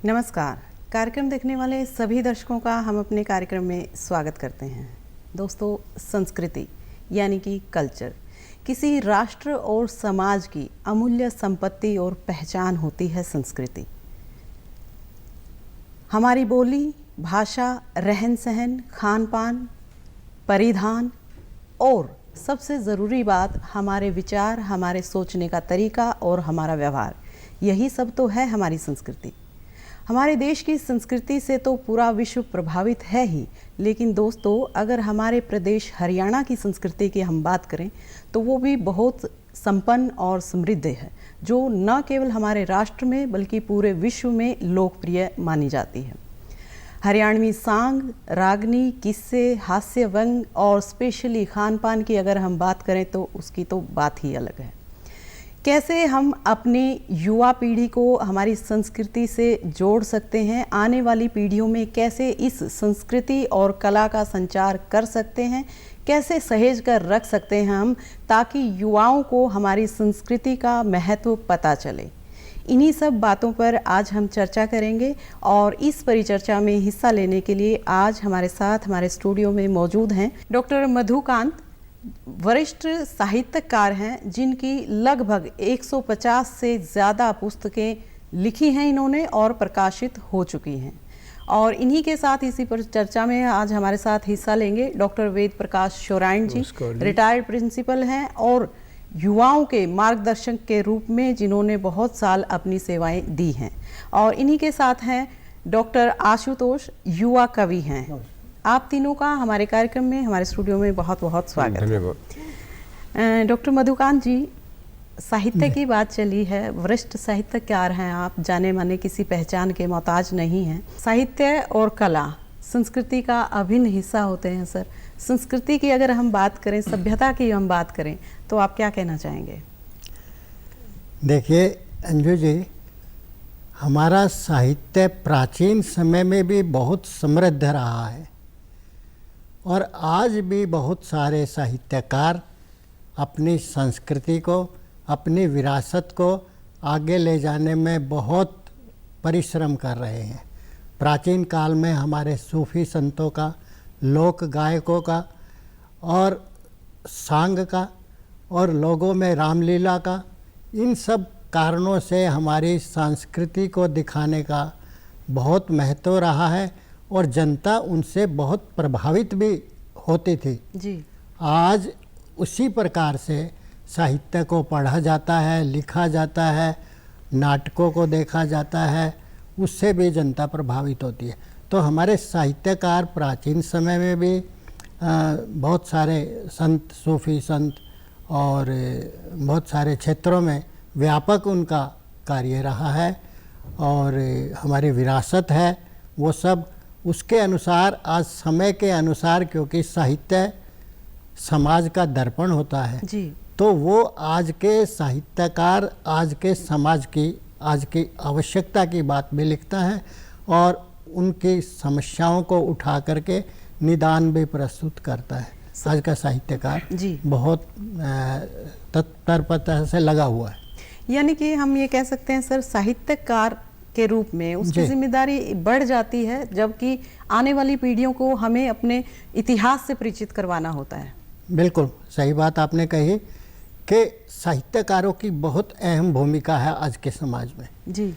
नमस्कार। कार्यक्रम देखने वाले सभी दर्शकों का हम अपने कार्यक्रम में स्वागत करते हैं। दोस्तों, संस्कृति यानी कि कल्चर किसी राष्ट्र और समाज की अमूल्य संपत्ति और पहचान होती है। संस्कृति हमारी बोली, भाषा, रहन सहन, खान पान, परिधान और सबसे ज़रूरी बात हमारे विचार, हमारे सोचने का तरीका और हमारा व्यवहार, यही सब तो है हमारी संस्कृति। हमारे देश की संस्कृति से तो पूरा विश्व प्रभावित है ही, लेकिन दोस्तों अगर हमारे प्रदेश हरियाणा की संस्कृति की हम बात करें तो वो भी बहुत संपन्न और समृद्ध है, जो न केवल हमारे राष्ट्र में बल्कि पूरे विश्व में लोकप्रिय मानी जाती है। हरियाणवी सांग, रागनी, किस्से, हास्य व्यंग और स्पेशली खान पान की अगर हम बात करें तो उसकी तो बात ही अलग है। कैसे हम अपनी युवा पीढ़ी को हमारी संस्कृति से जोड़ सकते हैं, आने वाली पीढ़ियों में कैसे इस संस्कृति और कला का संचार कर सकते हैं, कैसे सहेज कर रख सकते हैं हम, ताकि युवाओं को हमारी संस्कृति का महत्व पता चले। इन्हीं सब बातों पर आज हम चर्चा करेंगे और इस परिचर्चा में हिस्सा लेने के लिए आज हमारे साथ हमारे स्टूडियो में मौजूद हैं डॉक्टर मधुकांत, वरिष्ठ साहित्यकार हैं, जिनकी लगभग 150 से ज़्यादा पुस्तकें लिखी हैं इन्होंने और प्रकाशित हो चुकी हैं। और इन्हीं के साथ इसी पर चर्चा में आज हमारे साथ हिस्सा लेंगे डॉक्टर वेद प्रकाश शोराइन जी, रिटायर्ड प्रिंसिपल हैं और युवाओं के मार्गदर्शक के रूप में जिन्होंने बहुत साल अपनी सेवाएं दी हैं। और इन्हीं के साथ हैं डॉक्टर आशुतोष, युवा कवि हैं। आप तीनों का हमारे कार्यक्रम में, हमारे स्टूडियो में बहुत बहुत स्वागत है। डॉक्टर मधुकांत जी, साहित्य की बात चली है, वरिष्ठ साहित्यकार हैं आप, जाने माने किसी पहचान के मोहताज नहीं हैं। साहित्य और कला संस्कृति का अभिन्न हिस्सा होते हैं सर। संस्कृति की अगर हम बात करें, सभ्यता की हम बात करें, तो आप क्या कहना चाहेंगे? देखिए अंजू जी, हमारा साहित्य प्राचीन समय में भी बहुत समृद्ध रहा है और आज भी बहुत सारे साहित्यकार अपनी संस्कृति को, अपनी विरासत को आगे ले जाने में बहुत परिश्रम कर रहे हैं। प्राचीन काल में हमारे सूफी संतों का, लोक गायकों का और सांग का और लोगों में रामलीला का, इन सब कारणों से हमारी संस्कृति को दिखाने का बहुत महत्व रहा है और जनता उनसे बहुत प्रभावित भी होती थी जी। आज उसी प्रकार से साहित्य को पढ़ा जाता है, लिखा जाता है, नाटकों को देखा जाता है, उससे भी जनता प्रभावित होती है। तो हमारे साहित्यकार प्राचीन समय में भी बहुत सारे संत, सूफी संत और बहुत सारे क्षेत्रों में व्यापक उनका कार्य रहा है और हमारी विरासत है वो सब उसके अनुसार, आज समय के अनुसार, क्योंकि साहित्य समाज का दर्पण होता है जी, तो वो आज के साहित्यकार आज के समाज की, आज की आवश्यकता की बात भी लिखता है और उनकी समस्याओं को उठा करके निदान भी प्रस्तुत करता है। आज का साहित्यकार जी बहुत तत्परता से लगा हुआ है। यानी कि हम ये कह सकते हैं सर, साहित्यकार के रूप में उसकी जिम्मेदारी बढ़ जाती है, जबकि आने वाली पीढ़ियों को हमें अपने इतिहास से परिचित करवाना होता है। बिल्कुल सही बात आपने कही कि साहित्यकारों की बहुत अहम भूमिका है आज के समाज में जी,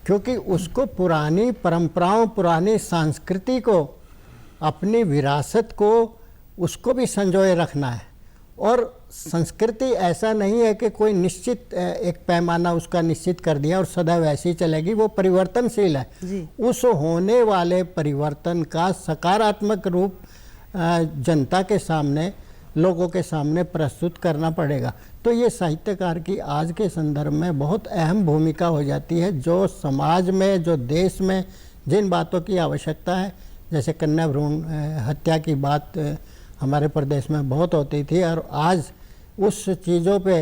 क्योंकि उसको पुरानी परंपराओं, पुरानी संस्कृति को, अपनी विरासत को, उसको भी संजोए रखना है। और संस्कृति ऐसा नहीं है कि कोई निश्चित एक पैमाना उसका निश्चित कर दिया और सदा वैसी चलेगी, वो परिवर्तनशील है जी। उस होने वाले परिवर्तन का सकारात्मक रूप जनता के सामने, लोगों के सामने प्रस्तुत करना पड़ेगा। तो ये साहित्यकार की आज के संदर्भ में बहुत अहम भूमिका हो जाती है। जो समाज में, जो देश में जिन बातों की आवश्यकता है, जैसे कन्या भ्रूण हत्या की बात हमारे प्रदेश में बहुत होती थी और आज उस चीज़ों पे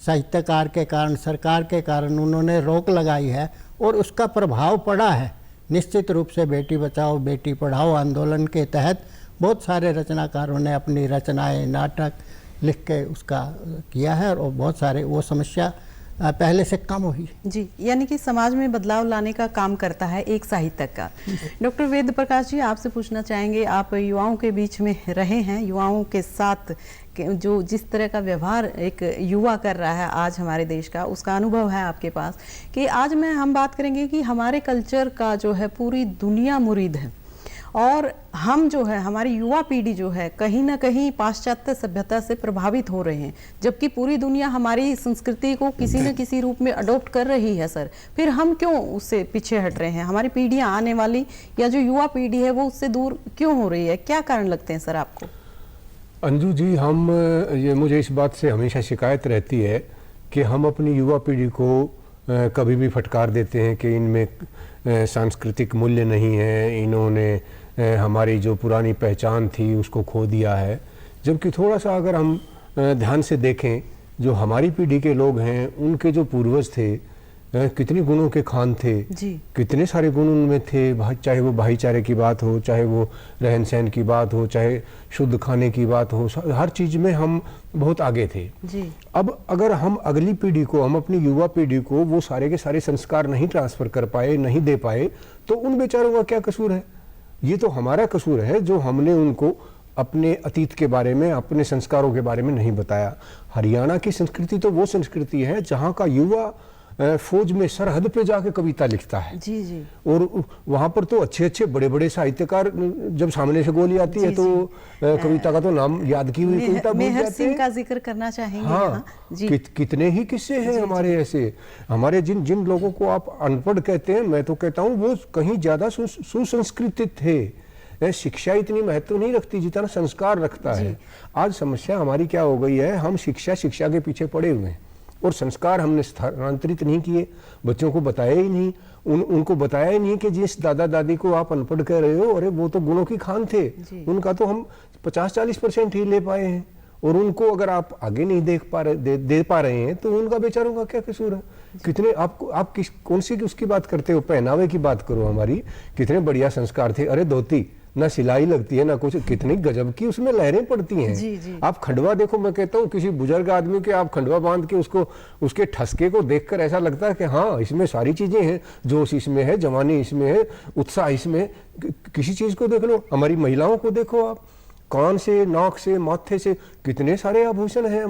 साहित्यकार के कारण, सरकार के कारण उन्होंने रोक लगाई है और उसका प्रभाव पड़ा है निश्चित रूप से। बेटी बचाओ बेटी पढ़ाओ आंदोलन के तहत बहुत सारे रचनाकारों ने अपनी रचनाएं, नाटक लिख के उसका किया है और बहुत सारे वो समस्या पहले से कम हुई। जी, यानी कि समाज में बदलाव लाने का काम करता है एक साहित्यक का। डॉक्टर वेद प्रकाश जी, आपसे पूछना चाहेंगे, आप युवाओं के बीच में रहे हैं, युवाओं के साथ जो जिस तरह का व्यवहार एक युवा कर रहा है आज हमारे देश का, उसका अनुभव है आपके पास, कि आज में हम बात करेंगे कि हमारे कल्चर का जो है पूरी दुनिया मुरीद है और हम जो है, हमारी युवा पीढ़ी जो है कहीं ना कहीं पाश्चात्य सभ्यता से प्रभावित हो रहे हैं, जबकि पूरी दुनिया हमारी संस्कृति को किसी न किसी रूप में अडॉप्ट कर रही है सर। फिर हम क्यों उससे पीछे हट रहे हैं? हमारी पीढ़ियां आने वाली या जो युवा पीढ़ी है वो उससे दूर क्यों हो रही है? क्या कारण लगते हैं सर आपको? अंजू जी, मुझे इस बात से हमेशा शिकायत रहती है कि हम अपनी युवा पीढ़ी को कभी भी फटकार देते हैं कि इनमें सांस्कृतिक मूल्य नहीं है, इन्होंने हमारी जो पुरानी पहचान थी उसको खो दिया है। जबकि थोड़ा सा अगर हम ध्यान से देखें, जो हमारी पीढ़ी के लोग हैं उनके जो पूर्वज थे, कितनी गुणों के खान थे जी। कितने सारे गुण उनमें थे, चाहे वो भाईचारे की बात हो, चाहे वो रहन सहन की बात हो, चाहे शुद्ध खाने की बात हो, हर चीज़ में हम बहुत आगे थे जी। अब अगर हम अगली पीढ़ी को, हम अपनी युवा पीढ़ी को वो सारे के सारे संस्कार नहीं ट्रांसफ़र कर पाए, नहीं दे पाए, तो उन बेचारों का क्या कसूर है? ये तो हमारा कसूर है जो हमने उनको अपने अतीत के बारे में, अपने संस्कारों के बारे में नहीं बताया। हरियाणा की संस्कृति तो वो संस्कृति है जहाँ का युवा फौज में सरहद पे जाके कविता लिखता है। जी जी। और वहां पर तो अच्छे अच्छे बड़े बड़े साहित्यकार, जब सामने से गोली आती है तो कविता का तो नाम याद की हुई कविता भूल मेहर जाते सिंह हैं। का जिक्र करना चाहेंगे। हाँ, जी। कितने ही किस्से हैं हमारे ऐसे। हमारे जिन जिन लोगों को आप अनपढ़ कहते हैं, मैं तो कहता हूँ वो कहीं ज्यादा सुसंस्कृत थे। शिक्षा इतनी महत्व नहीं रखती जितना संस्कार रखता है। आज समस्या हमारी क्या हो गई है, हम शिक्षा के पीछे पड़े हुए हैं और संस्कार हमने स्थानांतरित नहीं किए, बच्चों को बताया ही नहीं, उनको बताया ही नहीं कि जिस दादा दादी को आप अनपढ़ कह रहे हो, अरे वो तो गुणों की खान थे, उनका तो हम 50-40% ही ले पाए हैं, और उनको अगर आप आगे नहीं दे पा रहे हैं तो उनका बेचारों का क्या कसूर है? कितने आप कौन सी उसकी बात करते हो? पहनावे की बात करो हमारी, कितने बढ़िया संस्कार थे। अरे धोती ना सिलाई लगती है ना कुछ, कितनी गजब की उसमें लहरें पड़ती हैं। जी, जी। आप खंडवा देखो, मैं कहता हूँ किसी बुजुर्ग आदमी के आप खंडवा बांध के उसके ठसके को देखकर ऐसा लगता है कि हाँ, इसमें सारी चीजें हैं, जोश इसमें है, जवानी इसमें है, उत्साह इसमें। किसी चीज को देख लो, हमारी महिलाओं को देखो आप, कान से, नाक से, माथे से कितने सारे आभूषण हैं।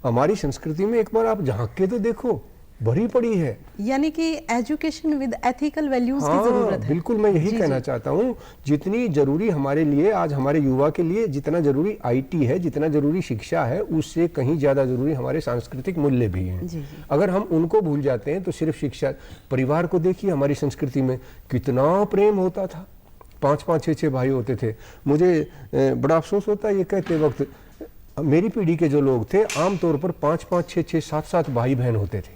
हमारी संस्कृति में एक बार आप झांक के तो देखो, भरी पड़ी है। यानी कि एजुकेशन विद एथिकल वैल्यूज की हाँ, जरूरत है। बिल्कुल, मैं यही कहना चाहता हूँ। जितनी जरूरी हमारे लिए, आज हमारे युवा के लिए जितना जरूरी आईटी है, जितना जरूरी शिक्षा है, उससे कहीं ज्यादा जरूरी हमारे सांस्कृतिक मूल्य भी हैं। जी। अगर हम उनको भूल जाते हैं तो सिर्फ शिक्षा, परिवार को देखिए, हमारी संस्कृति में कितना प्रेम होता था। 5-5, 6-6 भाई होते थे। मुझे बड़ा अफसोस होता है ये कहते वक्त, मेरी पीढ़ी के जो लोग थे आमतौर पर 5-5, 6-6, 7-7 भाई बहन होते थे,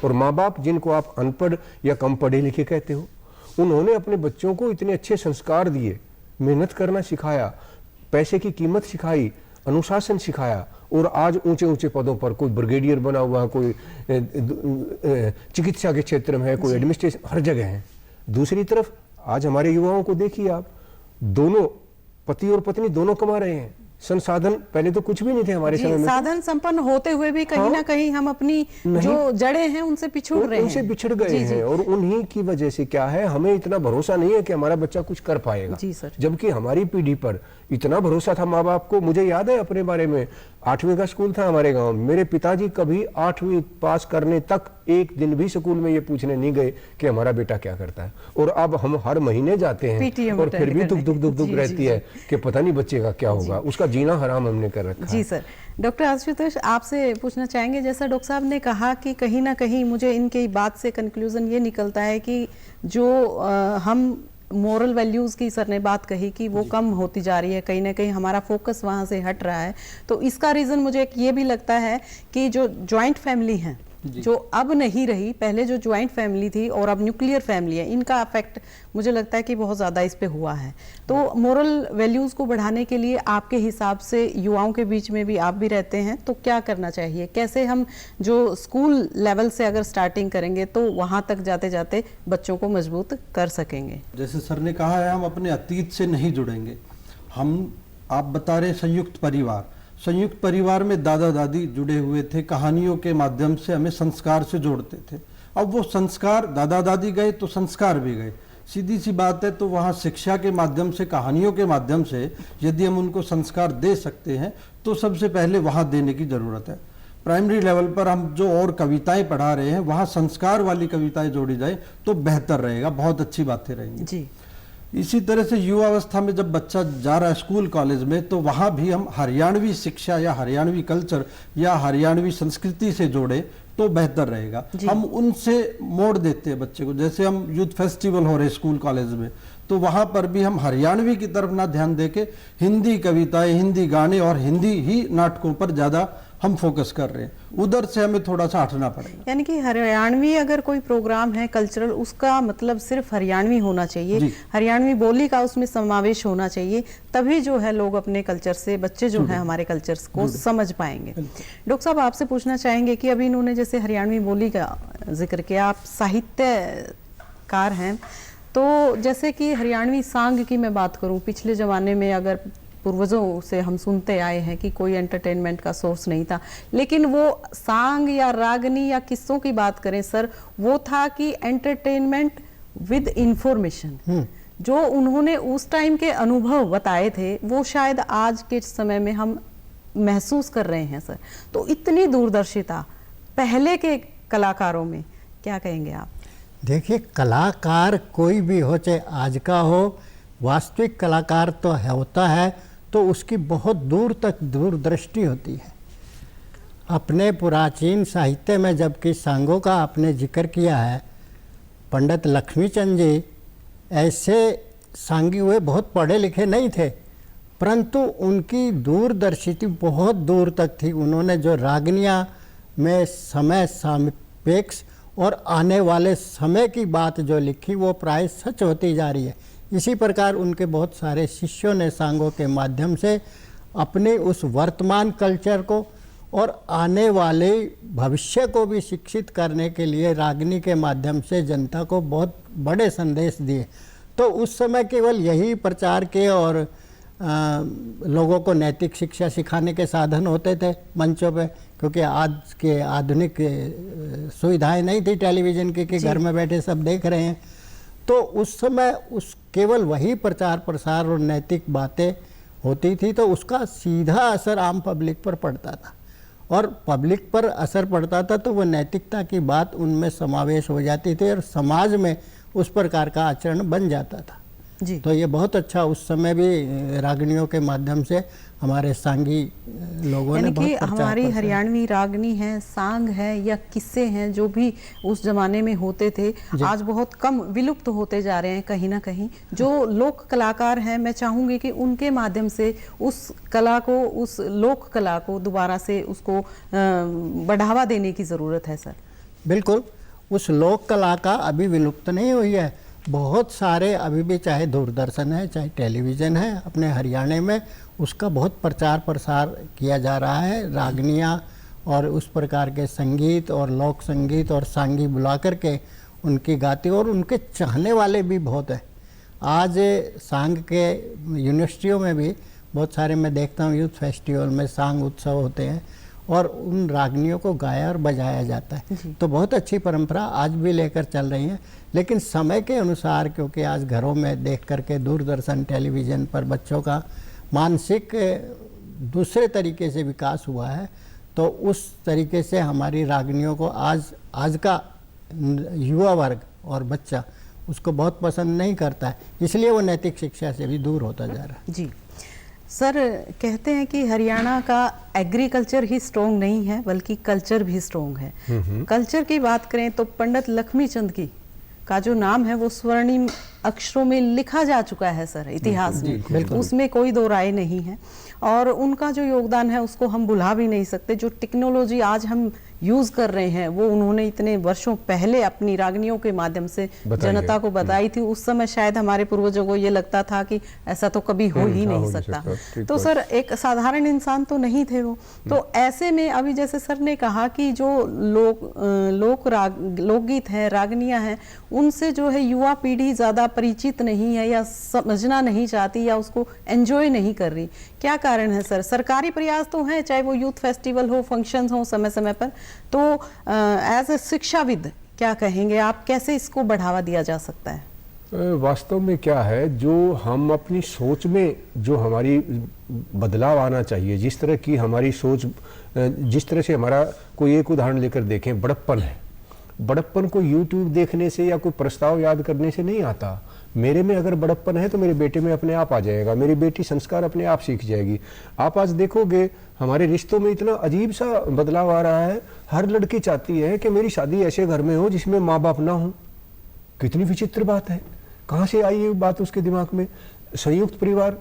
और माँ बाप, जिनको आप अनपढ़ या कम पढ़े लिखे कहते हो, उन्होंने अपने बच्चों को इतने अच्छे संस्कार दिए, मेहनत करना सिखाया, पैसे की कीमत सिखाई, अनुशासन सिखाया, और आज ऊंचे ऊंचे पदों पर कोई ब्रिगेडियर बना हुआ है, कोई चिकित्सा के क्षेत्र में है, कोई एडमिनिस्ट्रेशन, हर जगह है। दूसरी तरफ आज हमारे युवाओं को देखिए आप, दोनों पति और पत्नी दोनों कमा रहे हैं। संसाधन पहले तो कुछ भी नहीं थे हमारे समय में, साधन संपन्न होते हुए भी कहीं ना कहीं हम अपनी जो जड़ें हैं उनसे पिछड़ रहे हैं, उनसे बिछड़ गए हैं। और उन्हीं की वजह से क्या है, हमें इतना भरोसा नहीं है कि हमारा बच्चा कुछ कर पाएगा। जी सर। जबकि हमारी पीढ़ी पर इतना भरोसा था माँ बाप को। मुझे याद है अपने बारे में, 8वीं का स्कूल था हमारे गांव में, मेरे पिताजी कभी 8वीं पास करने तक एक दिन भी स्कूल में ये पूछने नहीं गए कि हमारा बेटा क्या करता है। और अब हम हर महीने जाते हैं और फिर भी दुख रहती है कि पता नहीं बच्चे का क्या होगा, उसका जीना हराम हमने कर रखा है। जी सर। डॉक्टर आशुतोष, आपसे पूछना चाहेंगे, जैसा डॉक्टर साहब ने कहा कि कहीं ना कहीं मुझे इनकी बात से कंक्लूजन ये निकलता है कि जो हम मोरल वैल्यूज़ की सर ने बात कही कि वो कम होती जा रही है, कहीं ना कहीं हमारा फोकस वहाँ से हट रहा है। तो इसका रीज़न मुझे एक ये भी लगता है कि जो जॉइंट फैमिली है, जो अब नहीं रही, पहले जो ज्वाइंट फैमिली थी और अब न्यूक्लियर फैमिली है, इनका इफेक्ट मुझे लगता है कि बहुत ज़्यादा इस पे हुआ है। तो मोरल वैल्यूज़ को बढ़ाने के लिए आपके हिसाब से युवाओं के बीच में भी आप भी रहते हैं, तो क्या करना चाहिए? कैसे हम जो स्कूल लेवल से अगर स्टार्टिंग करेंगे तो वहाँ तक जाते जाते बच्चों को मजबूत कर सकेंगे? जैसे सर ने कहा है, हम अपने अतीत से नहीं जुड़ेंगे। हम, आप बता रहे संयुक्त परिवार, संयुक्त परिवार में दादा दादी जुड़े हुए थे, कहानियों के माध्यम से हमें संस्कार से जोड़ते थे। अब वो संस्कार, दादा दादी गए तो संस्कार भी गए, सीधी सी बात है। तो वहाँ शिक्षा के माध्यम से, कहानियों के माध्यम से यदि हम उनको संस्कार दे सकते हैं तो सबसे पहले वहाँ देने की ज़रूरत है। प्राइमरी लेवल पर हम जो और कविताएं पढ़ा रहे हैं वहाँ संस्कार वाली कविताएं जोड़ी जाए तो बेहतर रहेगा, बहुत अच्छी बातें रहेंगी जी। इसी तरह से युवावस्था में जब बच्चा जा रहा है स्कूल कॉलेज में, तो वहाँ भी हम हरियाणवी शिक्षा या हरियाणवी कल्चर या हरियाणवी संस्कृति से जोड़े तो बेहतर रहेगा। हम उनसे मोड़ देते हैं बच्चे को, जैसे हम यूथ फेस्टिवल हो रहे स्कूल कॉलेज में, तो वहाँ पर भी हम हरियाणवी की तरफ ना ध्यान देके हिंदी कविताएं, हिंदी गाने और हिंदी ही नाटकों पर ज़्यादा हम फोकस कर रहे हैं। उधर से हमें थोड़ा सा हटना पड़ेगा। यानी कि हरियाणवी अगर कोई प्रोग्राम है कल्चरल, उसका मतलब सिर्फ हरियाणवी होना चाहिए, हरियाणवी बोली का उसमें समावेश होना चाहिए, तभी जो है लोग अपने कल्चर से, बच्चे जो है हमारे कल्चर्स को समझ पाएंगे। डॉक्टर साहब, आपसे पूछना चाहेंगे कि अभी इन्होंने जैसे हरियाणवी बोली का जिक्र किया, आप साहित्यकार हैं, तो जैसे कि हरियाणवी सांग की मैं बात करूं, पिछले ज़माने में अगर पूर्वजों से हम सुनते आए हैं कि कोई एंटरटेनमेंट का सोर्स नहीं था, लेकिन वो सांग या रागनी या किस्सों की बात करें सर, वो था कि एंटरटेनमेंट विद इंफॉर्मेशन। जो उन्होंने उस टाइम के अनुभव बताए थे वो शायद आज के समय में हम महसूस कर रहे हैं सर। तो इतनी दूरदर्शिता पहले के कलाकारों में, क्या कहेंगे आप? देखिए, कलाकार कोई भी हो, चाहे आज का हो, वास्तविक कलाकार तो होता है तो उसकी बहुत दूर तक दूरदृष्टि होती है। अपने प्राचीन साहित्य में जबकि सांगों का आपने जिक्र किया है, पंडित लक्ष्मीचंद जी ऐसे सांगी हुए बहुत पढ़े लिखे नहीं थे, परंतु उनकी दूरदर्शिता बहुत दूर तक थी। उन्होंने जो रागनियाँ में समय सापेक्ष और आने वाले समय की बात जो लिखी वो प्राय सच होती जा रही है। इसी प्रकार उनके बहुत सारे शिष्यों ने सांगों के माध्यम से अपने उस वर्तमान कल्चर को और आने वाले भविष्य को भी शिक्षित करने के लिए रागनी के माध्यम से जनता को बहुत बड़े संदेश दिए। तो उस समय केवल यही प्रचार के और लोगों को नैतिक शिक्षा सिखाने के साधन होते थे मंचों पे, क्योंकि आज के आधुनिक सुविधाएं नहीं थी टेलीविज़न की कि घर में बैठे सब देख रहे हैं। तो उस समय उस केवल वही प्रचार प्रसार और नैतिक बातें होती थी, तो उसका सीधा असर आम पब्लिक पर पड़ता था, और पब्लिक पर असर पड़ता था तो वो नैतिकता की बात उनमें समावेश हो जाती थी और समाज में उस प्रकार का आचरण बन जाता था जी। तो ये बहुत अच्छा उस समय भी रागनियों के माध्यम से हमारे सांगी लोगों ने बहुत प्रचार हमारी हरियाणवी रागनी है, सांग है या किस्से हैं जो भी उस जमाने में होते थे, आज बहुत कम विलुप्त होते जा रहे हैं कहीं ना कहीं। जो लोक कलाकार हैं, मैं चाहूँगी कि उनके माध्यम से उस कला को, उस लोक कला को दोबारा से उसको बढ़ावा देने की ज़रूरत है सर। बिल्कुल, उस लोक कला का अभी विलुप्त नहीं हुई है। बहुत सारे अभी भी, चाहे दूरदर्शन है चाहे टेलीविज़न है, अपने हरियाणा में उसका बहुत प्रचार प्रसार किया जा रहा है। रागनियाँ और उस प्रकार के संगीत और लोक संगीत और सांगी बुला करके उनकी गाती, और उनके चाहने वाले भी बहुत हैं। आज सांग के यूनिवर्सिटियों में भी बहुत सारे मैं देखता हूँ, यूथ फेस्टिवल में सांग उत्सव होते हैं और उन रागनियों को गाया और बजाया जाता है। तो बहुत अच्छी परंपरा आज भी लेकर चल रही है, लेकिन समय के अनुसार, क्योंकि आज घरों में देख करके दूरदर्शन टेलीविज़न पर बच्चों का मानसिक दूसरे तरीके से विकास हुआ है, तो उस तरीके से हमारी रागनियों को आज का युवा वर्ग और बच्चा उसको बहुत पसंद नहीं करता है, इसलिए वो नैतिक शिक्षा से भी दूर होता जा रहा है। जी सर, कहते हैं कि हरियाणा का एग्रीकल्चर ही स्ट्रॉन्ग नहीं है बल्कि कल्चर भी स्ट्रॉन्ग है। कल्चर की बात करें तो पंडित लक्ष्मीचंद की का जो नाम है वो स्वर्णिम अक्षरों में लिखा जा चुका है सर, इतिहास में, उसमें कोई दो राय नहीं है। और उनका जो योगदान है उसको हम भुला भी नहीं सकते। जो टेक्नोलॉजी आज हम यूज कर रहे हैं वो उन्होंने इतने वर्षों पहले अपनी रागनियों के माध्यम से जनता को बताई थी। उस समय शायद हमारे पूर्वजों को ये लगता था कि ऐसा तो कभी हो ही नहीं सकता। तो सर एक साधारण इंसान तो नहीं थे वो। तो ऐसे में अभी जैसे सर ने कहा कि जो लोकगीत है, रागनियां हैं, उनसे जो है युवा पीढ़ी ज्यादा परिचित नहीं है या समझना नहीं चाहती या उसको एंजॉय नहीं कर रही। क्या कारण है सर? सरकारी प्रयास तो हैं, चाहे वो यूथ फेस्टिवल हो, फंक्शंस हो समय समय पर, तो एज ए शिक्षाविद क्या कहेंगे आप, कैसे इसको बढ़ावा दिया जा सकता है? वास्तव में क्या है, जो हम अपनी सोच में जो हमारी बदलाव आना चाहिए, जिस तरह की हमारी सोच, जिस तरह से हमारा कोई एक उदाहरण लेकर देखें, बड़प्पन है। बड़प्पन को यूट्यूब देखने से या कोई प्रस्ताव याद करने से नहीं आता। मेरे में अगर बड़प्पन है तो मेरे बेटे में अपने आप आ जाएगा, मेरी बेटी संस्कार अपने आप सीख जाएगी। आप आज देखोगे हमारे रिश्तों में इतना अजीब सा बदलाव आ रहा है। हर लड़की चाहती है कि मेरी शादी ऐसे घर में हो जिसमें माँ बाप ना हो। कितनी विचित्र बात है, कहाँ से आई ये बात उसके दिमाग में? संयुक्त परिवार,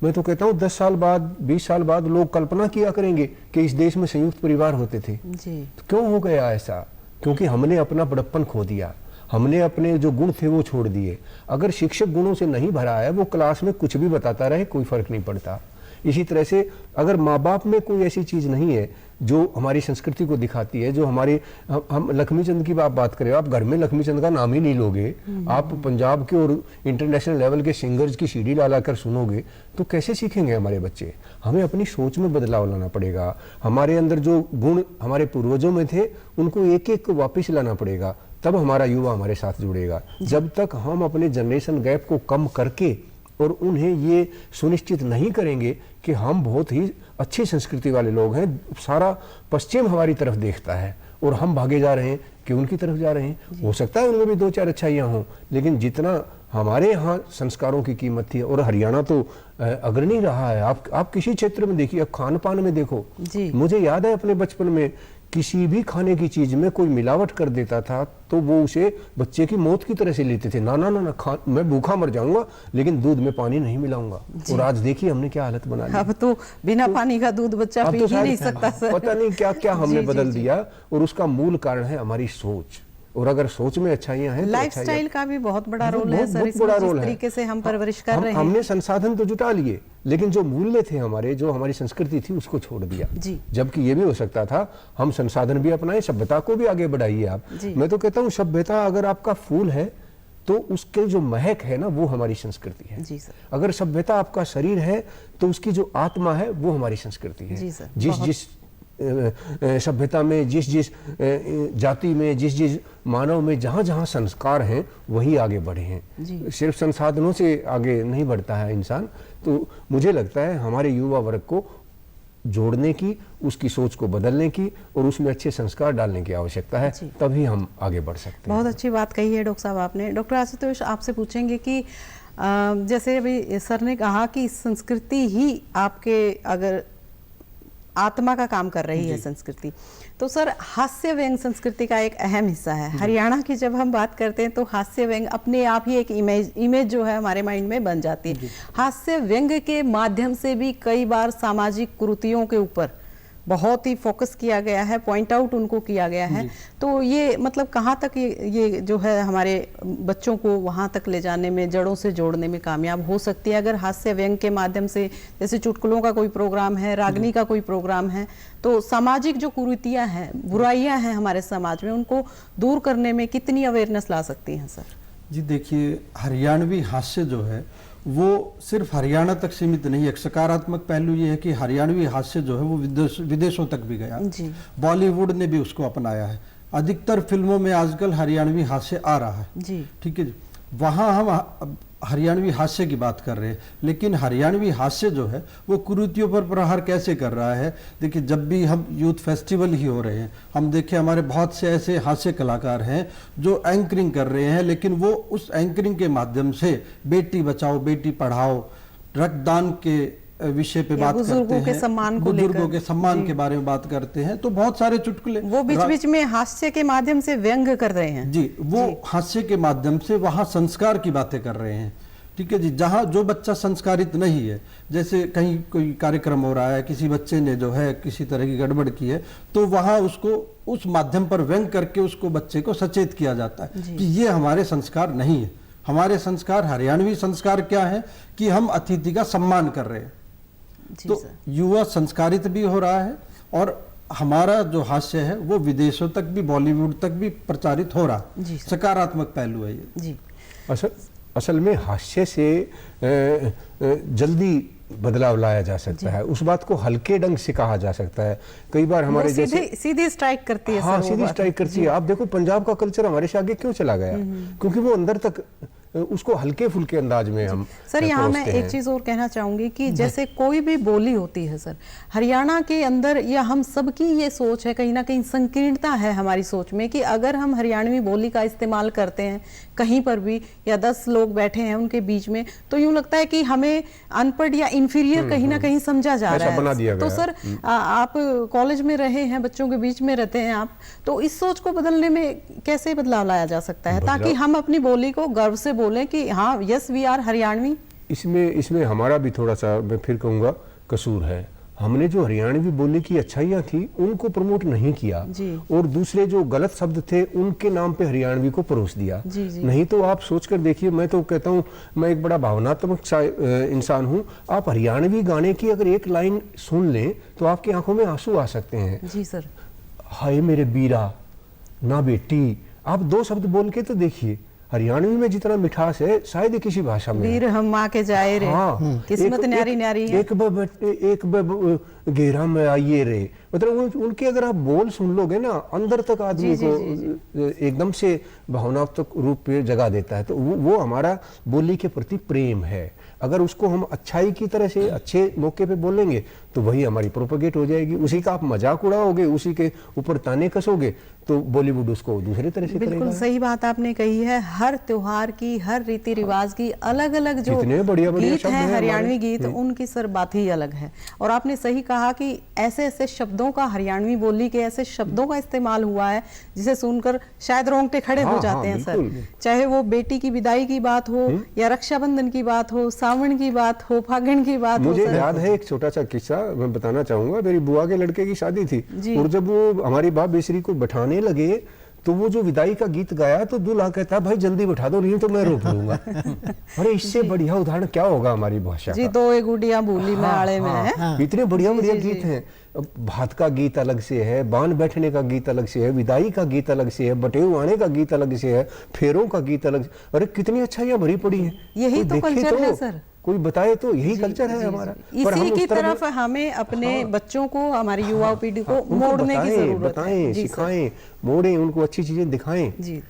मैं तो कहता हूँ 10 साल बाद 20 साल बाद लोग कल्पना किया करेंगे कि इस देश में संयुक्त परिवार होते थे। जी। तो क्यों हो गया ऐसा? क्योंकि हमने अपना बड़प्पन खो दिया, हमने अपने जो गुण थे वो छोड़ दिए। अगर शिक्षक गुणों से नहीं भरा है, वो क्लास में कुछ भी बताता रहे, कोई फर्क नहीं पड़ता। इसी तरह से अगर माँ बाप में कोई ऐसी चीज नहीं है जो हमारी संस्कृति को दिखाती है, जो हमारी, हम लक्ष्मीचंद की बात करें, आप घर में लक्ष्मीचंद का नाम ही नहीं लोगे, आप पंजाब के और इंटरनेशनल लेवल के सिंगर्स की सीडी ला कर सुनोगे तो कैसे सीखेंगे हमारे बच्चे? हमें अपनी सोच में बदलाव लाना पड़ेगा। हमारे अंदर जो गुण हमारे पूर्वजों में थे उनको एक एक वापिस लाना पड़ेगा, तब हमारा युवा हमारे साथ जुड़ेगा। जब तक हम अपने जनरेशन गैप को कम करके और उन्हें ये सुनिश्चित नहीं करेंगे कि हम बहुत ही अच्छी संस्कृति वाले लोग हैं, सारा पश्चिम हमारी तरफ देखता है और हम भागे जा रहे हैं कि उनकी तरफ जा रहे हैं। हो सकता है उनमें भी 2-4 अच्छाइयाँ हों, लेकिन जितना हमारे यहाँ संस्कारों की कीमत थी, और हरियाणा तो अग्रणी रहा है। आप किसी क्षेत्र में देखिए, खान पान में देखो, मुझे याद है अपने बचपन में किसी भी खाने की चीज में कोई मिलावट कर देता था तो वो उसे बच्चे की मौत की तरह से लेते थे। ना ना ना, ना मैं भूखा मर जाऊंगा लेकिन दूध में पानी नहीं मिलाऊंगा। और आज देखिए हमने क्या हालत बना ली। अब तो बिना पानी का दूध बच्चा पी ही नहीं सकता सर। पता नहीं क्या क्या हमने बदल दिया, और उसका मूल कारण है हमारी सोच। और अगर सोच में अच्छाइयां हैं, लाइफस्टाइल का भी बहुत बड़ा रोल है सर, इसमें जिस तरीके से हम परवरिश कर रहे हैं। हमने संसाधन तो जुटा लिए, लेकिन जो मूल्य थे हमारे, जो हमारी संस्कृति थी, उसको छोड़ दिया। जबकि ये भी हो सकता था हम संसाधन भी अपनाएं, सभ्यता को भी आगे बढ़ाइए आप। मैं तो कहता हूँ सभ्यता अगर आपका फूल है तो उसके जो महक है ना, वो हमारी संस्कृति है। जी सर। अगर सभ्यता आपका शरीर है तो उसकी जो आत्मा है वो हमारी संस्कृति है। जी सर। जिस सभ्यता में, जिस जाति में, जिस मानव में जहाँ जहाँ संस्कार हैं वही आगे बढ़े हैं। सिर्फ संसाधनों से आगे नहीं बढ़ता है इंसान। तो मुझे लगता है हमारे युवा वर्ग को जोड़ने की, उसकी सोच को बदलने की और उसमें अच्छे संस्कार डालने की आवश्यकता है, तभी हम आगे बढ़ सकते हैं। बहुत अच्छी बात कही है डॉक्टर साहब आपने। डॉक्टर आशुतोष, आपसे पूछेंगे कि जैसे अभी सर ने कहा कि संस्कृति ही आपके अगर आत्मा का काम कर रही है संस्कृति, तो सर हास्य व्यंग संस्कृति का एक अहम हिस्सा है। हरियाणा की जब हम बात करते हैं तो हास्य व्यंग अपने आप ही एक इमेज जो है हमारे माइंड में बन जाती है। हास्य व्यंग के माध्यम से भी कई बार सामाजिक कुरीतियों के ऊपर बहुत ही फोकस किया गया है, पॉइंट आउट उनको किया गया है। तो ये मतलब कहाँ तक ये जो है हमारे बच्चों को वहाँ तक ले जाने में, जड़ों से जोड़ने में कामयाब हो सकती है अगर हास्य व्यंग के माध्यम से, जैसे चुटकुलों का कोई प्रोग्राम है, रागनी का कोई प्रोग्राम है, तो सामाजिक जो कुरीतियाँ हैं, बुराइयाँ हैं हमारे समाज में, उनको दूर करने में कितनी अवेयरनेस ला सकती हैं सर? जी देखिए, हरियाणवी हास्य जो है वो सिर्फ हरियाणा तक सीमित नहीं है। एक सकारात्मक पहलू ये है कि हरियाणवी हास्य जो है वो विदेशों तक भी गया। बॉलीवुड ने भी उसको अपनाया है। अधिकतर फिल्मों में आजकल हरियाणवी हास्य आ रहा है। ठीक है जी, वहाँ हम हरियाणवी हास्य की बात कर रहे हैं, लेकिन हरियाणवी हास्य जो है वो कुरीतियों पर प्रहार कैसे कर रहा है? देखिए, जब भी हम यूथ फेस्टिवल ही हो रहे हैं, हम देखें हमारे बहुत से ऐसे हास्य कलाकार हैं जो एंकरिंग कर रहे हैं, लेकिन वो उस एंकरिंग के माध्यम से बेटी बचाओ बेटी पढ़ाओ, रक्तदान के विषय पे बात करते हैं, बुजुर्गों के सम्मान के बारे में बात करते हैं। तो बहुत सारे चुटकुले वो बीच बीच में हास्य के माध्यम से व्यंग कर रहे हैं। जी, वो हास्य के माध्यम से वहां संस्कार की बातें कर रहे हैं। ठीक है जी। जहाँ जो बच्चा संस्कारित नहीं है, जैसे कहीं कोई कार्यक्रम हो रहा है, किसी बच्चे ने जो है किसी तरह की गड़बड़ की है, तो वहाँ उसको उस माध्यम पर व्यंग करके उसको बच्चे को सचेत किया जाता है कि ये हमारे संस्कार नहीं है। हमारे संस्कार, हरियाणवी संस्कार क्या है कि हम अतिथि का सम्मान कर रहे हैं। तो युवा संस्कारित भी हो रहा है और हमारा जो हास्य है वो विदेशों तक भी, बॉलीवुड तक भी प्रचारित हो रहा है। सकारात्मक पहलू है ये जी। असल में हास्य से जल्दी बदलाव लाया जा सकता है, उस बात को हल्के ढंग से कहा जा सकता है। कई बार हमारे जैसे सीधी स्ट्राइक करती है। हाँ, सीधी स्ट्राइक करती है। आप देखो पंजाब का कल्चर हमारे से आगे क्यों चला गया, क्योंकि वो अंदर तक उसको हल्के फुल्के अंदाज में हम सर यहाँ मैं एक चीज और कहना चाहूंगी कि जैसे कोई भी बोली होती है सर, हरियाणा के अंदर या हम सबकी ये सोच है, कहीं ना कहीं संकीर्णता है हमारी सोच में कि अगर हम हरियाणवी बोली का इस्तेमाल करते हैं कहीं पर भी, या 10 लोग बैठे हैं उनके बीच में, तो यूं लगता है कि हमें अनपढ़ या इंफीरियर कहीं ना कहीं समझा जा रहा है। तो सर आप कॉलेज में रहे हैं, बच्चों के बीच में रहते हैं आप, तो इस सोच को बदलने में कैसे बदलाव लाया जा सकता है ताकि हम अपनी बोली को गर्व से बोलें कि हाँ, यस वी आर हरियाणवी? इसमें हमारा भी थोड़ा सा, मैं फिर कहूँगा, कसूर है। हमने जो हरियाणवी बोली की अच्छाइयाँ थी उनको प्रमोट नहीं किया, और दूसरे जो गलत शब्द थे उनके नाम पे हरियाणवी को परोस दिया। नहीं तो आप सोच कर देखिए, मैं तो कहता हूँ, मैं एक बड़ा भावनात्मक इंसान हूँ। आप हरियाणवी गाने की अगर एक लाइन सुन लें तो आपकी आंखों में आंसू आ सकते हैं। जी सर। हाय मेरे बीरा ना बेटी, आप 2 शब्द बोल के तो देखिए, हरियाणवी में जितना मिठास है शायद किसी भाषा में। वीर हम माँ के जाए रे, किस्मत न्यारी न्यारी है। एक घेरा में आइए रे, मतलब उनके अगर आप बोल सुन लोगे ना, अंदर तक आदमी को एकदम से भावनात्मक रूप पे जगा देता है। तो वो हमारा बोली के प्रति प्रेम है। अगर उसको हम अच्छाई की तरह से अच्छे मौके पे बोलेंगे तो वही हमारी प्रोपेगेट हो जाएगी। उसी का आप मजाक उड़ाओगे, उसी के ऊपर ताने कसोगे, तो बॉलीवुड उसको दूसरे तरह से बिल्कुल सही बात आपने कही है। हर त्योहार की, हर रीति रिवाज की अलग अलग जो गीत हैं, हरियाणवी गीत, उनकी सर बात ही अलग है। और आपने सही कहा कि ऐसे ऐसे शब्दों का, हरियाणवी बोली के ऐसे शब्दों का इस्तेमाल हुआ है जिसे सुनकर शायद रोंगटे खड़े हो जाते हैं सर। चाहे वो बेटी की विदाई की बात हो, या रक्षाबंधन की बात हो, सावन की बात हो, फागण की बात हो। मुझे याद है एक छोटा सा किस्सा मैं बताना चाहूंगा। मेरी बुआ के लड़के की शादी थी, और जब वो हमारी बाप बेसरी को बैठाने लगे तो वो जो विदाई का गीत गाया तो दूल्हा कहता है भाई जल्दी बैठा दो, नहीं तो मैं रोक लूंगा। अरे इससे बढ़िया उदाहरण क्या होगा हमारी भाषा जी। दो एक गुड़िया भूली में आड़े में है। इतने बढ़िया बढ़िया गीत हैं। भात का गीत अलग से है, बान बैठने का गीत अलग से है, विदाई का गीत अलग से है, बटेऊ आने का गीत अलग से है, फेरों का गीत अलग से। अरे कितनी अच्छाइयां भरी पड़ी है। यही तो कल्चर है सर। कोई बताए तो यही कल्चर है हमारा। इसी की तरफ हमें अपने बच्चों को, हमारी युवा पीढ़ी को मोड़ने की जरूरत है। बताएं, सिखाएं, मोड़ें, उनको अच्छी चीजें दिखाएं। जी।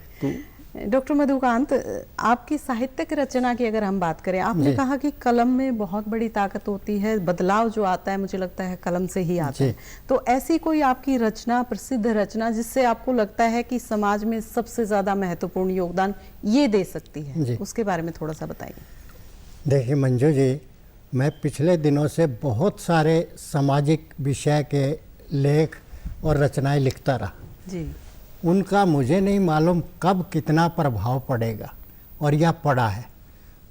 डॉक्टर मधुकांत, आपकी साहित्यिक रचना की अगर हम बात करें, आपने कहा कि कलम में बहुत बड़ी ताकत होती है, बदलाव जो आता है मुझे लगता है कलम से ही आता है। तो ऐसी कोई आपकी रचना, प्रसिद्ध रचना, जिससे आपको लगता है कि समाज में सबसे ज्यादा महत्वपूर्ण योगदान ये दे सकती है, उसके बारे में थोड़ा सा बताइए। देखिए मंजू जी, मैं पिछले दिनों से बहुत सारे सामाजिक विषय के लेख और रचनाएं लिखता रहा जी। उनका मुझे नहीं मालूम कब कितना प्रभाव पड़ेगा, और यह पड़ा है।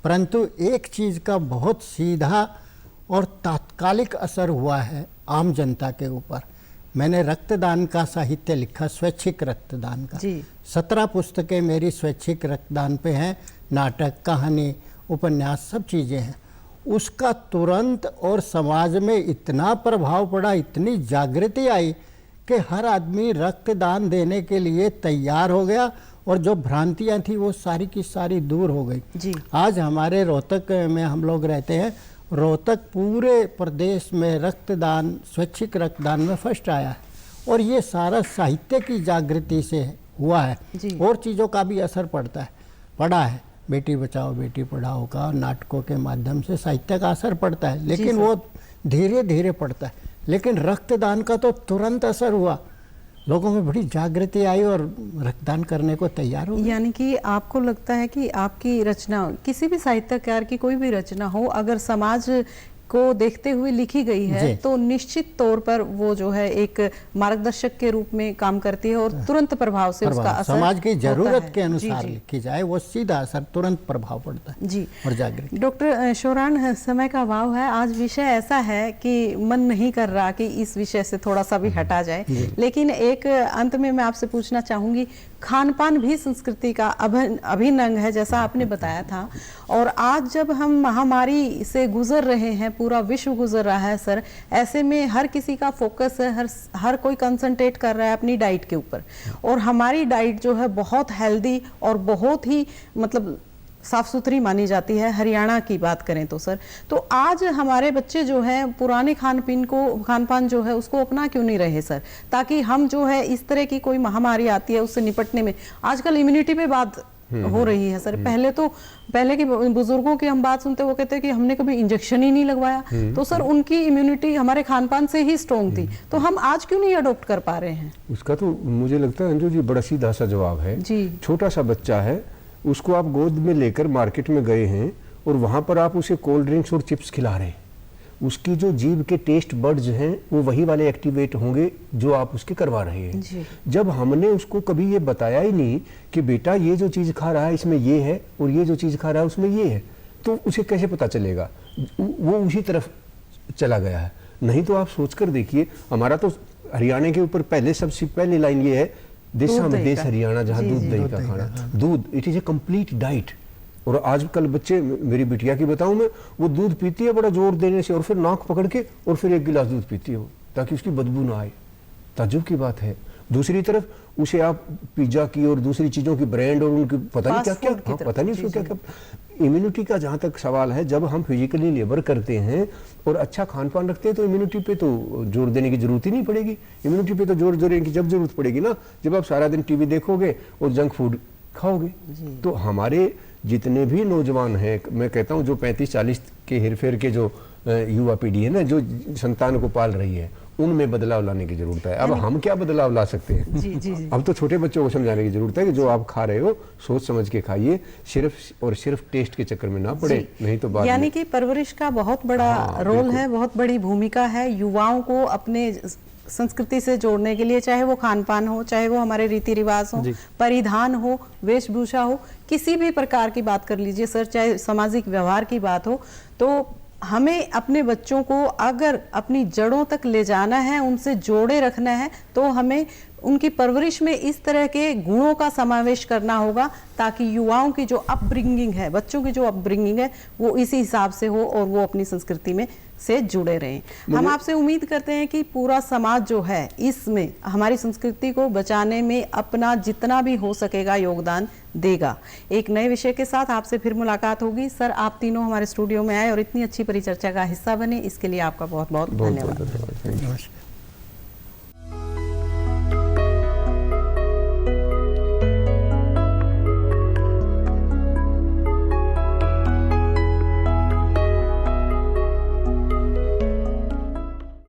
परंतु एक चीज़ का बहुत सीधा और तात्कालिक असर हुआ है आम जनता के ऊपर। मैंने रक्तदान का साहित्य लिखा, स्वैच्छिक रक्तदान का। 17 पुस्तकें मेरी स्वैच्छिक रक्तदान पे हैं, नाटक, कहानी, उपन्यास, सब चीज़ें हैं। उसका तुरंत और समाज में इतना प्रभाव पड़ा, इतनी जागृति आई कि हर आदमी रक्तदान देने के लिए तैयार हो गया, और जो भ्रांतियां थी वो सारी की सारी दूर हो गई जी। आज हमारे रोहतक में हम लोग रहते हैं, रोहतक पूरे प्रदेश में रक्तदान, स्वैच्छिक रक्तदान में फर्स्ट आया है, और ये सारा साहित्य की जागृति से हुआ है। और चीज़ों का भी असर पड़ा है। बेटी बचाओ बेटी पढ़ाओ का, नाटकों के माध्यम से साहित्य का असर पड़ता है, लेकिन वो धीरे धीरे पड़ता है। लेकिन रक्तदान का तो तुरंत असर हुआ, लोगों में बड़ी जागृति आई और रक्तदान करने को तैयार हो गए। यानी कि आपको लगता है कि आपकी रचना, किसी भी साहित्यकार की कोई भी रचना हो, अगर समाज को देखते हुए लिखी गई है जी। तो निश्चित तौर पर वो जो है एक मार्गदर्शक के रूप में काम करती है और तुरंत प्रभाव से उसका असर समाज की होता जरूरत है। के अनुसार जी, जी। लिखी जाए वो सीधा असर तुरंत प्रभाव पड़ता है जी और जागृति। डॉक्टर शोरान, समय का अभाव है, आज विषय ऐसा है कि मन नहीं कर रहा कि इस विषय से थोड़ा सा भी हटा जाए, लेकिन एक अंत में मैं आपसे पूछना चाहूंगी, खान पान भी संस्कृति का अभिन्न अंग है जैसा आपने बताया था, और आज जब हम महामारी से गुजर रहे हैं, पूरा विश्व गुजर रहा है सर, ऐसे में हर किसी का फोकस है, हर कोई कंसंट्रेट कर रहा है अपनी डाइट के ऊपर, और हमारी डाइट जो है बहुत हेल्दी और बहुत ही मतलब साफ सुथरी मानी जाती है, हरियाणा की बात करें तो सर। तो आज हमारे बच्चे जो हैं पुराने खान पान जो है उसको अपना क्यों नहीं रहे सर, ताकि हम जो है इस तरह की कोई महामारी आती है उससे निपटने में, आजकल इम्यूनिटी पे बात हो रही है सर। पहले के बुजुर्गों की हम बात सुनते, वो कहते हैं कि हमने कभी इंजेक्शन ही नहीं लगवाया, तो सर उनकी इम्यूनिटी हमारे खान पान से ही स्ट्रॉन्ग थी, तो हम आज क्यों नहीं अडॉप्ट कर पा रहे हैं? उसका तो मुझे लगता है अंजू जी बड़ा सीधा सा जवाब है जी। छोटा सा बच्चा है, उसको आप गोद में लेकर मार्केट में गए हैं और वहां पर आप उसे कोल्ड ड्रिंक्स और चिप्स खिला रहे हैं, उसकी जो जीभ के टेस्ट बड्स हैं वो वही वाले एक्टिवेट होंगे जो आप उसके करवा रहे हैं। जब हमने उसको कभी ये बताया ही नहीं कि बेटा ये जो चीज़ खा रहा है इसमें ये है और ये जो चीज़ खा रहा है उसमें ये है, तो उसे कैसे पता चलेगा? वो उसी तरफ चला गया है। नहीं तो आप सोचकर देखिए, हमारा तो हरियाणा के ऊपर पहले सबसे पहली लाइन ये है, देशा में देश हरियाणा जहाँ दूध दही का खाना, दूध it is a complete diet. और आजकल बच्चे, मेरी बिटिया की बताऊं मैं, वो दूध पीती है बड़ा जोर देने से और फिर नाक पकड़ के और फिर एक गिलास दूध पीती है ताकि उसकी बदबू ना आए। ताज्जुब की बात है। दूसरी तरफ उसे आप पिज्जा की और दूसरी चीजों की ब्रांड और उनकी पता नहीं क्या क्या, पता नहीं उसको क्या क्या। इम्यूनिटी का जहाँ तक सवाल है, जब हम फिजिकली लेबर करते हैं और अच्छा खान पान रखते हैं तो इम्यूनिटी पे तो जोर देने की जरूरत ही नहीं पड़ेगी। इम्यूनिटी पे तो जोर देने की जब जरूरत पड़ेगी ना, जब आप सारा दिन टीवी देखोगे और जंक फूड खाओगे। तो हमारे जितने भी नौजवान हैं, मैं कहता हूँ जो 35-40 के हेरफेर के जो युवा पीढ़ी है ना, जो संतान को पाल रही है, उनमें बदलाव लाने की जरूरत है। अब हम क्या बदलाव ला सकते हैं? जी, जी, जी। अब तो छोटे बच्चों को समझाने की जरूरत है कि जो आप खा रहे हो सोच समझ के खाइए, सिर्फ और सिर्फ टेस्ट के चक्कर में ना पड़े, नहीं तो बाद यानी में। कि परवरिश का बहुत बड़ा रोल है, बहुत बड़ी भूमिका है युवाओं को अपने संस्कृति से जोड़ने के लिए, चाहे वो खान पान हो, चाहे वो हमारे रीति रिवाज हो, परिधान हो, वेशभूषा हो, किसी भी प्रकार की बात कर लीजिए सर, चाहे सामाजिक व्यवहार की बात हो, तो हमें अपने बच्चों को अगर अपनी जड़ों तक ले जाना है, उनसे जोड़े रखना है, तो हमें उनकी परवरिश में इस तरह के गुणों का समावेश करना होगा ताकि युवाओं की जो अपब्रिंगिंग है, बच्चों की जो अपब्रिंगिंग है, वो इसी हिसाब से हो और वो अपनी संस्कृति में से जुड़े रहें। हम आपसे उम्मीद करते हैं कि पूरा समाज जो है इसमें हमारी संस्कृति को बचाने में अपना जितना भी हो सकेगा योगदान देगा। एक नए विषय के साथ आपसे फिर मुलाकात होगी। सर, आप तीनों हमारे स्टूडियो में आए और इतनी अच्छी परिचर्चा का हिस्सा बने, इसके लिए आपका बहुत बहुत धन्यवाद। नमस्कार।